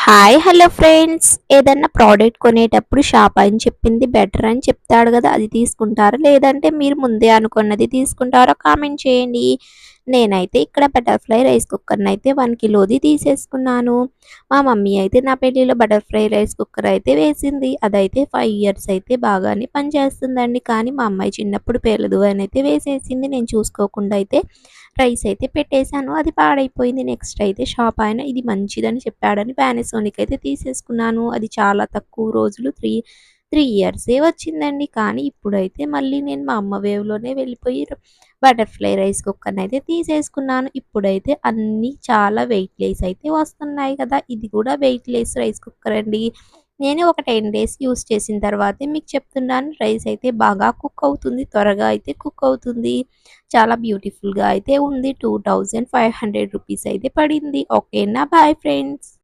Hi hello friends, ఏదన్నా product కొనేటప్పుడు shop అని చెప్పింది బెటర్ అని చెప్తాడు కదా, అది తీసుకుంటారా లేదంటే మీరు ముందే అనుకున్నది తీసుకుంటారా? కామెంట్ చేయండి. నేనైతే ఇక్కడ బటర్ఫ్లై రైస్ కుక్కర్ని అయితే 1 కిలోది తీసేసుకున్నాను. మా మమ్మీ అయితే నా పెళ్ళిలో బటర్ఫ్లై రైస్ కుక్కర్ అయితే వేసింది. అదైతే 5 ఇయర్స్ అయితే బాగానే పనిచేస్తుందండి. కానీ మా అమ్మాయి చిన్నప్పుడు పేలదు అని అయితే వేసేసింది. నేను చూసుకోకుండా అయితే రైస్ అయితే పెట్టేశాను. అది పాడైపోయింది. నెక్స్ట్ అయితే షాప్ ఆయన ఇది మంచిదని చెప్పాడని పానాసోనిక్ అయితే తీసేసుకున్నాను. అది చాలా తక్కువ రోజులు 3 ఇయర్సే వచ్చిందండి. కానీ ఇప్పుడైతే మళ్ళీ నేను మా అమ్మ వేవ్‌లోనే వెళ్ళిపోయి బటర్‌ఫ్లై రైస్ కుక్కర్‌ని అయితే తీసేసుకున్నాను. ఇప్పుడైతే అన్నీ చాలా వెయిట్‌లెస్ అయితే వస్తున్నాయి కదా! ఇది కూడా వెయిట్‌లెస్ రైస్ కుక్కర్ అండి. నేను ఒక 10 డేస్ యూజ్ చేసిన తర్వాతే మీకు చెప్తున్నాను. రైస్ అయితే బాగా కుక్ అవుతుంది. త్వరగా అయితే కుక్ అవుతుంది. చాలా బ్యూటిఫుల్‌గా అయితే ఉంది. 2500 రూపీస్ అయితే పడింది. ఓకేనా? Bye friends.